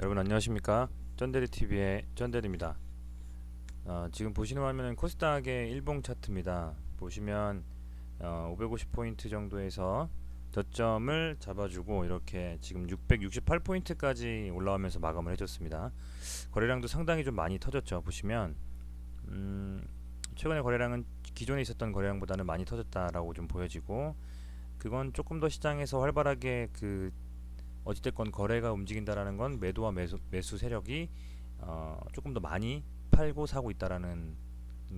여러분 안녕하십니까? 쩐데리TV의 쩐데리입니다. 지금 보시는 화면은 코스닥의 일봉 차트입니다. 보시면 550포인트 정도에서 저점을 잡아주고 이렇게 지금 668포인트까지 올라오면서 마감을 해줬습니다. 거래량도 상당히 좀 많이 터졌죠. 보시면 최근의 거래량은 기존에 있었던 거래량보다는 많이 터졌다라고 좀 보여지고, 그건 조금 더 시장에서 활발하게 어찌됐건 거래가 움직인다라는 건 매도와 매수 세력이 조금 더 많이 팔고 사고 있다라는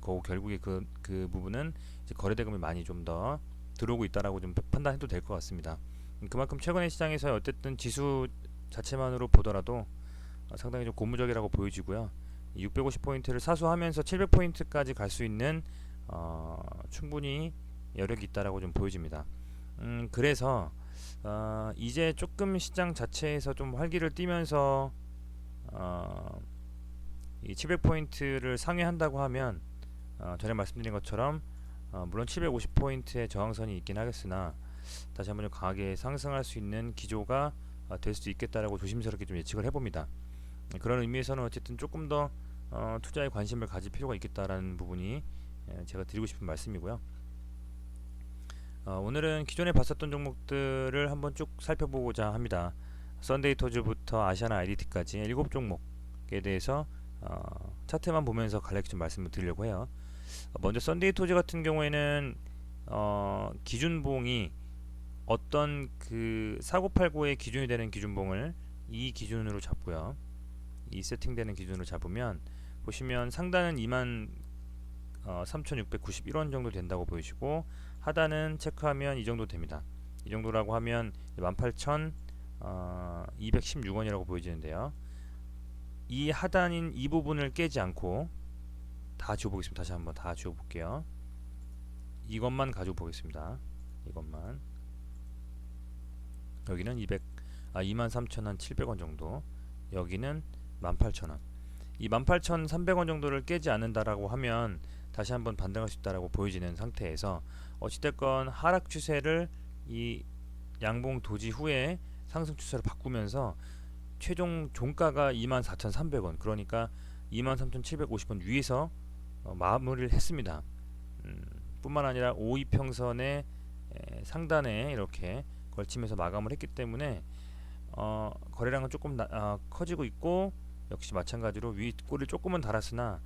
거고, 결국에 그 부분은 이제 거래 대금이 많이 좀 더 들어오고 있다라고 좀 판단해도 될 것 같습니다. 그만큼 최근의 시장에서 어쨌든 지수 자체만으로 보더라도 상당히 좀 고무적이라고 보여지고요. 650포인트를 사수하면서 700포인트까지 갈 수 있는 충분히 여력이 있다라고 좀 보여집니다. 그래서 이제 조금 시장 자체에서 좀 활기를 띠면서 이 700포인트를 상회한다고 하면, 전에 말씀드린 것처럼 물론 750포인트의 저항선이 있긴 하겠으나 다시 한번 좀 강하게 상승할 수 있는 기조가 될 수도 있겠다라고 조심스럽게 좀 예측을 해봅니다. 그런 의미에서는 어쨌든 조금 더 투자에 관심을 가질 필요가 있겠다라는 부분이 제가 드리고 싶은 말씀이고요. 오늘은 기존에 봤었던 종목들을 한번 쭉 살펴보고자 합니다. 썬데이토즈부터 아시아나 IDT까지 7종목에 대해서 차트만 보면서 간략히 좀 말씀을 드리려고 해요. 먼저 썬데이토즈 같은 경우에는 기준봉이 어떤 그 사고팔고의 기준이 되는 기준봉을 이 기준으로 잡고요. 이 세팅되는 기준으로 잡으면 보시면 상단은 23,691원 정도 된다고 보이시고, 하단은 체크하면 이 정도 됩니다. 이 정도라고 하면 18,216원이라고 보여지는데요. 이 하단인 이 부분을 깨지 않고 다 지워보겠습니다. 다시 한번 다 지워볼게요. 이것만 가지고 보겠습니다. 이것만. 여기는 23,700원 정도, 여기는 18,000원. 이 18,300원 정도를 깨지 않는다라고 하면 다시 한번 반등할 수 있다라고 보여지는 상태에서, 어찌됐건 하락 추세를 이 양봉 도지 후에 상승 추세로 바꾸면서 최종 종가가 24,300원, 그러니까 23,750원 위에서 마무리를 했습니다. 뿐만 아니라 5이평선의 상단에 이렇게 걸치면서 마감을 했기 때문에 거래량은 조금 커지고 있고, 역시 마찬가지로 윗꼬리를 조금은 달았으나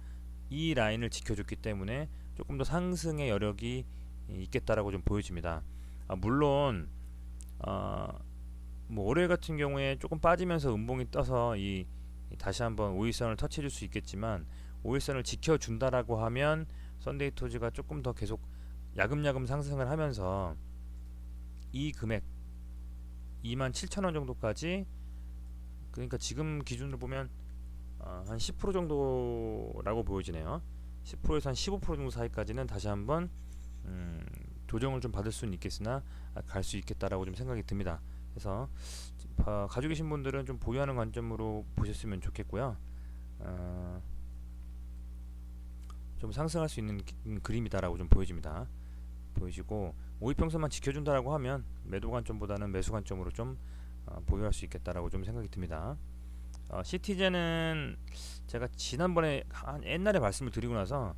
이 라인을 지켜줬기 때문에 조금 더 상승의 여력이 있겠다라고 좀 보여집니다. 물론 뭐 월요일 같은 경우에 조금 빠지면서 음봉이 떠서 다시 한번 5일선을 터치해줄 수 있겠지만, 5일선을 지켜준다라고 하면 썬데이토즈가 조금 더 계속 야금야금 상승을 하면서 이 금액 27,000원 정도까지, 그러니까 지금 기준으로 보면 한 10% 정도라고 보여지네요. 10%에서 한 15% 정도 사이까지는 다시 한번 조정을 좀 받을 수는 있겠으나 갈 수 있겠다라고 좀 생각이 듭니다. 그래서 가지고 계신 분들은 좀 보유하는 관점으로 보셨으면 좋겠고요. 좀 상승할 수 있는 그림이다라고 좀 보여지고, 5이평선만 지켜준다라고 하면 매도 관점보다는 매수 관점으로 좀 보유할 수 있겠다라고 좀 생각이 듭니다. 시티젠은 제가 지난번에 옛날에 말씀을 드리고 나서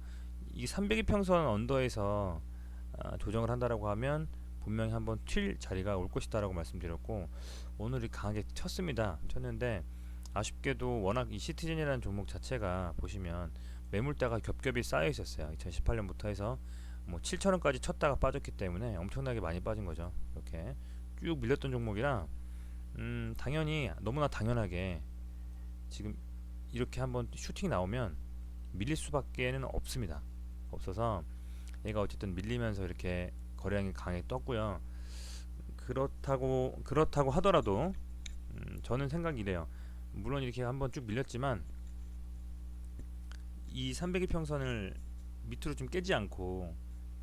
이 300이평선 언더에서 조정을 한다라고 하면 분명히 한번 튈 자리가 올 것이다라고 말씀드렸고, 오늘이 강하게 쳤는데 아쉽게도 워낙 이 시티즌이라는 종목 자체가 보시면 매물대가 겹겹이 쌓여 있었어요. 2018년부터 해서 뭐 7,000원까지 쳤다가 빠졌기 때문에 엄청나게 많이 빠진 거죠. 이렇게 쭉 밀렸던 종목이라 당연히 너무나 당연하게 지금 이렇게 한번 슈팅이 나오면 밀릴 수밖에는 없어서 얘가 어쨌든 밀리면서 이렇게 거래량이 강하게 떴고요. 그렇다고 하더라도 저는 생각이 이래요. 물론 이렇게 한번 쭉 밀렸지만 이 300일평선을 밑으로 좀 깨지 않고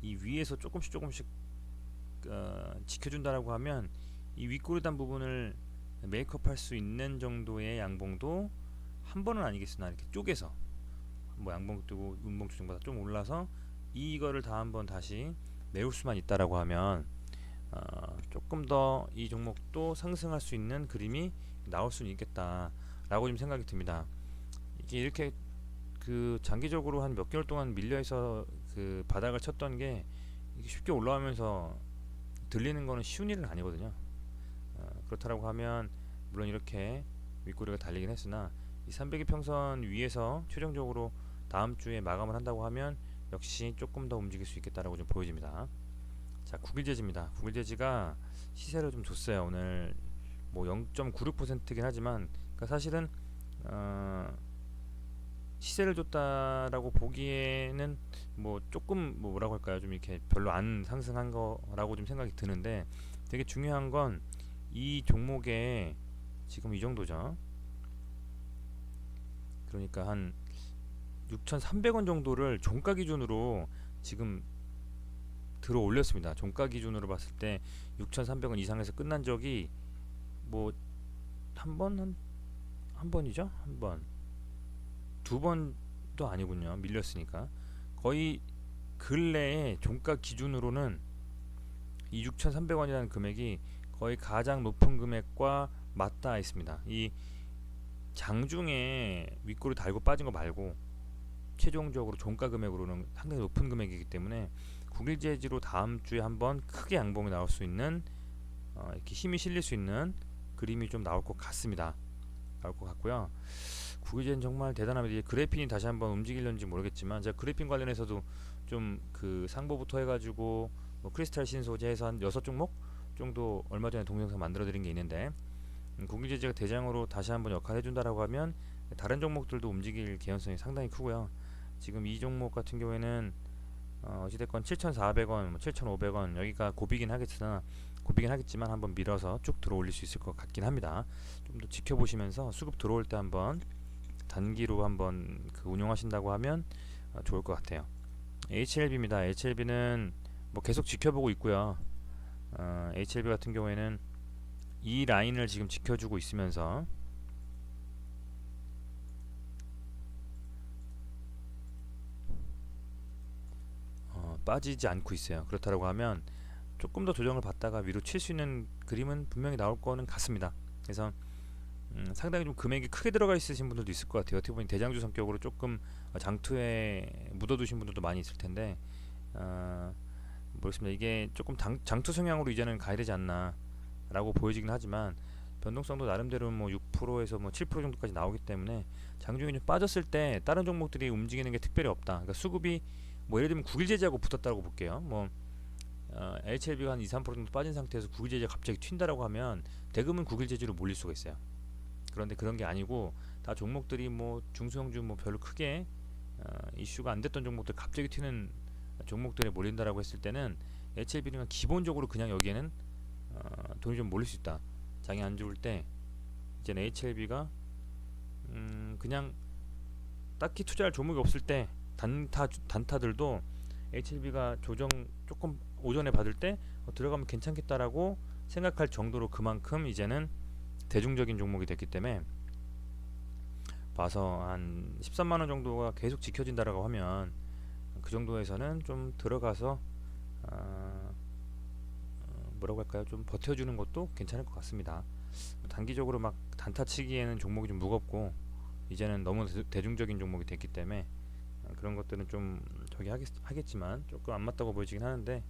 이 위에서 조금씩 지켜준다라고 하면 이 윗꼬리단 부분을 메이크업할 수 있는 정도의 양봉도 한 번은 아니겠으나 이렇게 쪼개서 뭐 양봉 뜨고 음봉 조정보다 좀 올라서 이거를 다 한번 다시 메울 수만 있다라고 하면 조금 더 이 종목도 상승할 수 있는 그림이 나올 수는 있겠다 라고 좀 생각이 듭니다. 이게 이렇게 그 장기적으로 한 몇 개월 동안 밀려서 그 바닥을 쳤던 게 이게 쉽게 올라오면서 들리는 거는 쉬운 일은 아니거든요. 그렇다고 하면 물론 이렇게 윗꼬리가 달리긴 했으나 이 300일평선 위에서 최종적으로 다음 주에 마감을 한다고 하면 역시 조금 더 움직일 수 있겠다라고 좀 보여집니다. 자, 국일제지입니다. 국일제지가 시세를 좀 줬어요. 오늘 뭐 0.96%긴 하지만 그러니까 사실은 시세를 줬다라고 보기에는 뭐 조금 뭐 뭐라고 할까요? 좀 이렇게 별로 안 상승한 거라고 좀 생각이 드는데 되게 중요한 건 이 종목에 지금 이 정도죠. 그러니까 한 6,300원 정도를 종가 기준으로 지금 들어 올렸습니다. 종가 기준으로 봤을 때 6,300원 이상에서 끝난 적이 뭐 한 번이죠? 한 번. 두 번도 아니군요. 밀렸으니까. 거의 근래에 종가 기준으로는 이 6,300원이라는 금액이 거의 가장 높은 금액과 맞닿아 있습니다. 이 장중에 윗골이 달고 빠진 거 말고 최종적으로 종가 금액으로는 상당히 높은 금액이기 때문에 국일제지로 다음 주에 한번 크게 양봉이 나올 수 있는 이렇게 힘이 실릴 수 있는 그림이 좀 나올 것 같습니다. 나올 것 같고요. 국일제는 정말 대단합니다. 이제 그래핀이 다시 한번 움직일는지 모르겠지만 제가 그래핀 관련해서도 좀 그 상보부터 해가지고 뭐 크리스탈 신소재에서 한 6종목 정도 얼마 전에 동영상 만들어 드린 게 있는데 국일제지가 대장으로 다시 한번 역할을 해준다라고 하면 다른 종목들도 움직일 개연성이 상당히 크고요. 지금 이 종목 같은 경우에는 어찌됐건 7,400원, 7,500원 여기가 고비긴 하겠지만 한번 밀어서 쭉 들어 올릴 수 있을 것 같긴 합니다. 좀 더 지켜보시면서 수급 들어올 때 한번 단기로 한번 그 운용하신다고 하면 좋을 것 같아요. HLB입니다. HLB는 뭐 계속 지켜보고 있고요. HLB 같은 경우에는 이 라인을 지금 지켜주고 있으면서 빠지지 않고 있어요. 그렇다고 하면 조금 더 조정을 받다가 위로 칠 수 있는 그림은 분명히 나올 거는 같습니다. 그래서 상당히 좀 금액이 크게 들어가 있으신 분들도 있을 것 같아요. 어떻게 보면 대장주 성격으로 조금 장투에 묻어두신 분들도 많이 있을 텐데 모르겠습니다. 이게 조금 장투 성향으로 이제는 가야 되지 않나 라고 보여지긴 하지만 변동성도 나름대로 뭐 6%에서 뭐 7% 정도까지 나오기 때문에 장중에 좀 빠졌을 때 다른 종목들이 움직이는 게 특별히 없다. 그러니까 수급이 뭐 예를 들면 국일제지하고 붙었다고 볼게요. 뭐 HLB가 한 2, 3% 정도 빠진 상태에서 국일제지가 갑자기 튄다라고 하면 대금은 국일제지로 몰릴 수가 있어요. 그런데 그런 게 아니고 다 종목들이 뭐 중소형주 뭐 별로 크게 이슈가 안 됐던 종목들 갑자기 튀는 종목들에 몰린다라고 했을 때는 HLB는 기본적으로 그냥 여기에는 돈이 좀 몰릴 수 있다. 장이 안 좋을 때 이제는 HLB가 그냥 딱히 투자할 종목이 없을 때 단타들도 HLB가 조정 조금 오전에 받을 때 들어가면 괜찮겠다라고 생각할 정도로 그만큼 이제는 대중적인 종목이 됐기 때문에 봐서 한 13만원 정도가 계속 지켜진다라고 하면 그 정도에서는 좀 들어가서 뭐라고 할까요? 좀 버텨주는 것도 괜찮을 것 같습니다. 단기적으로 막 단타치기에는 종목이 좀 무겁고 이제는 너무 대중적인 종목이 됐기 때문에 그런 것들은 좀 하겠지만 조금 안 맞다고 보여지긴 하는데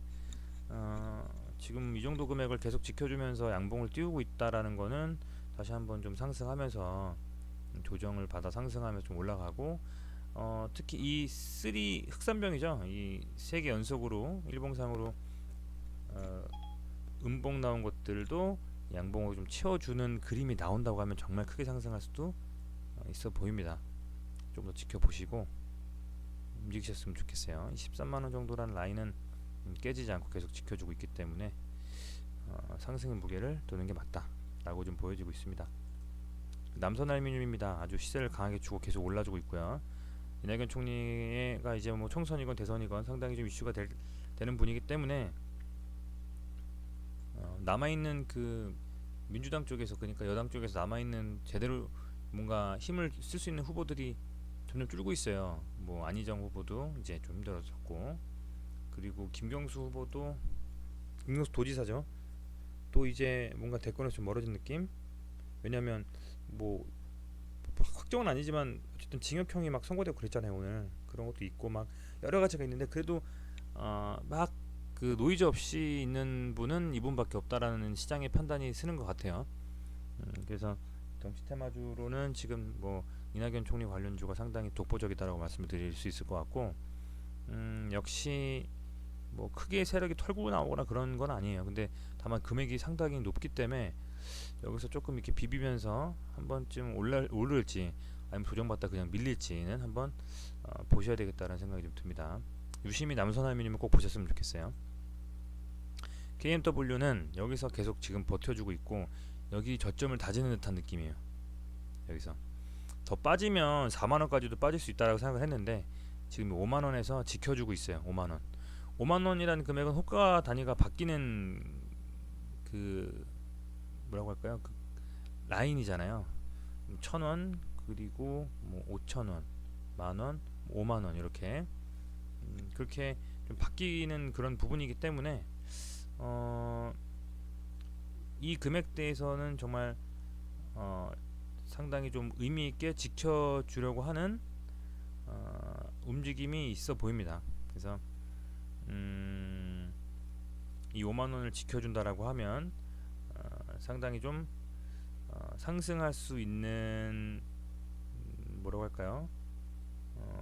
지금 이 정도 금액을 계속 지켜주면서 양봉을 띄우고 있다라는 거는 다시 한번 좀 상승하면서 조정을 받아 상승하면서 좀 올라가고 특히 이 3 흑산병이죠. 이 3개 연속으로 일봉상으로 음봉 나온 것들도 양봉을 좀 채워주는 그림이 나온다고 하면 정말 크게 상승할 수도 있어 보입니다. 좀 더 지켜보시고 움직이셨으면 좋겠어요. 13만원 정도라는 라인은 깨지지 않고 계속 지켜주고 있기 때문에 상승의 무게를 두는 게 맞다 라고 좀 보여지고 있습니다. 남선알루미늄입니다. 아주 시세를 강하게 주고 계속 올라주고 있고요. 이낙연 총리가 이제 뭐 총선이건 대선이건 상당히 좀 이슈가 되는 분이기 때문에 남아있는 그 민주당 쪽에서 그러니까 여당 쪽에서 남아있는 제대로 뭔가 힘을 쓸 수 있는 후보들이 점점 줄고 있어요. 뭐 안희정 후보도 이제 좀 힘들어졌고 그리고 김경수 후보도 김경수 도지사죠. 또 이제 뭔가 대권에서 좀 멀어진 느낌? 왜냐면 뭐 확정은 아니지만 어쨌든 징역형이 막 선고되고 그랬잖아요. 오늘 그런 것도 있고 막 여러 가지가 있는데 그래도 막 그 노이즈 없이 있는 분은 이분밖에 없다라는 시장의 판단이 쓰는 것 같아요. 그래서 정치 테마주로는 지금 뭐 이낙연 총리 관련주가 상당히 독보적이다라고 말씀을 드릴 수 있을 것 같고, 역시 뭐 크게 세력이 털고 나오거나 그런 건 아니에요. 근데 다만 금액이 상당히 높기 때문에 여기서 조금 이렇게 비비면서 한 번쯤 오를지 아니면 조정받다 그냥 밀릴지는 한번 보셔야 되겠다는 생각이 좀 듭니다. 유심히 남선알미님은 꼭 보셨으면 좋겠어요. KMW는 여기서 계속 지금 버텨주고 있고 여기 저점을 다지는 듯한 느낌이에요. 여기서 더 빠지면 4만원까지도 빠질 수 있다고 생각을 했는데 지금 5만원에서 지켜주고 있어요. 5만원 5만원이라는 금액은 호가 단위가 바뀌는 그 뭐라고 할까요? 그 라인이잖아요. 1,000원 그리고 뭐 5,000원, 만원, 5만원 이렇게 그렇게 좀 바뀌는 그런 부분이기 때문에 이 금액대에서는 정말 상당히 좀 의미 있게 지켜주려고 하는 움직임이 있어 보입니다. 그래서 이 5만 원을 지켜준다라고 하면 상당히 좀 상승할 수 있는 뭐라고 할까요?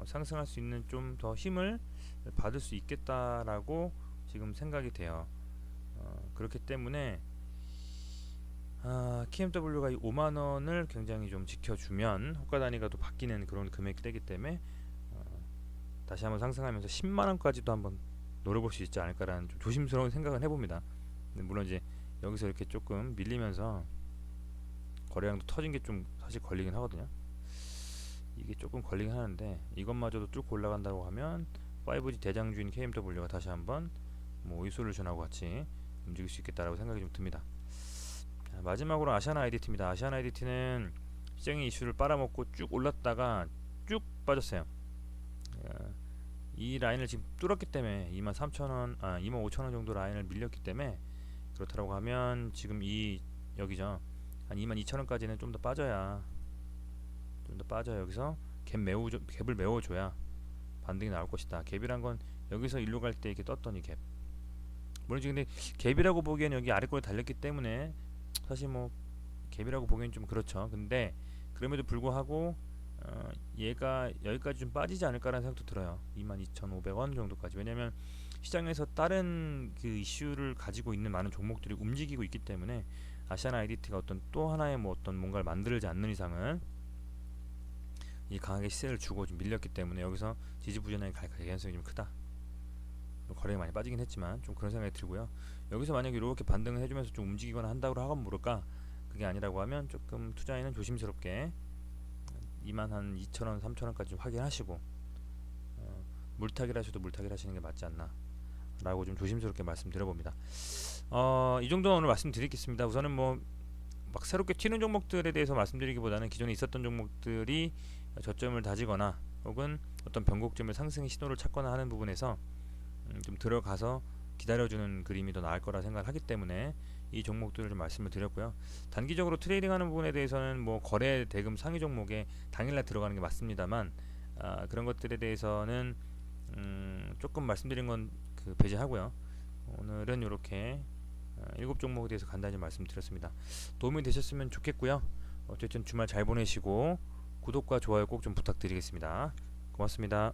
상승할 수 있는 좀 더 힘을 받을 수 있겠다라고 지금 생각이 돼요. 그렇기 때문에 KMW가 이 5만 원을 굉장히 좀 지켜주면 호가 단위가 또 바뀌는 그런 금액이 되기 때문에 다시 한번 상승하면서 10만 원까지도 한번 노려볼 수 있지 않을까라는 좀 조심스러운 생각은 해봅니다. 근데 물론 이제 여기서 이렇게 조금 밀리면서 거래량도 터진 게 좀 사실 걸리긴 하거든요. 이게 조금 걸리긴 하는데 이것마저도 뚫고 올라간다고 하면 5G 대장주인 KMW가 다시 한번 뭐 오이솔루션하고 같이 움직일 수 있겠다라고 생각이 좀 듭니다. 자, 마지막으로 아시아나 IDT입니다. 아시아나 IDT는 시장의 이슈를 빨아먹고 쭉 올랐다가 쭉 빠졌어요. 이 라인을 지금 뚫었기 때문에 23,000원, 25,000원 정도 라인을 밀렸기 때문에 그렇다고 하면 지금 이 여기죠. 한 22,000원까지는 좀 더 빠져야 여기서 갭을 메워줘야 반등이 나올 것이다. 갭이란 건 여기서 일로 갈 때 이렇게 떴더니 갭. 물론 지금 근데 갭이라고 보기엔 여기 아래권에 달렸기 때문에 사실 뭐 갭이라고 보기엔 좀 그렇죠. 근데 그럼에도 불구하고 얘가 여기까지 좀 빠지지 않을까라는 생각도 들어요. 22,500원 정도까지. 왜냐면 시장에서 다른 그 이슈를 가지고 있는 많은 종목들이 움직이고 있기 때문에 아시아나 IDT가 어떤 또 하나의 뭐 어떤 뭔가를 만들지 않는 이상은 이 강하게 시세를 주고 좀 밀렸기 때문에 여기서 지지부진하게 갈 가능성이 좀 크다. 거래가 많이 빠지긴 했지만 좀 그런 생각이 들고요. 여기서 만약에 이렇게 반등을 해주면서 좀 움직이거나 한다고 하건 모를까. 그게 아니라고 하면 조금 투자에는 조심스럽게 22,000원, 3,000원까지 좀 확인하시고 물타기를 하셔도 물타기를 하시는 게 맞지 않나 라고 좀 조심스럽게 말씀드려봅니다. 이 정도 오늘 말씀드리겠습니다. 우선은 뭐 막 새롭게 튀는 종목들에 대해서 말씀드리기보다는 기존에 있었던 종목들이 저점을 다지거나 혹은 어떤 변곡점을 상승의 신호를 찾거나 하는 부분에서 좀 들어가서 기다려주는 그림이 더 나을 거라 생각을 하기 때문에 이 종목들을 좀 말씀을 드렸고요. 단기적으로 트레이딩하는 부분에 대해서는 뭐 거래 대금 상위 종목에 당일날 들어가는 게 맞습니다만 그런 것들에 대해서는 조금 말씀드린 건 그 배제하고요. 오늘은 이렇게 7종목에 대해서 간단히 말씀드렸습니다. 도움이 되셨으면 좋겠고요. 어쨌든 주말 잘 보내시고 구독과 좋아요 꼭 좀 부탁드리겠습니다. 고맙습니다.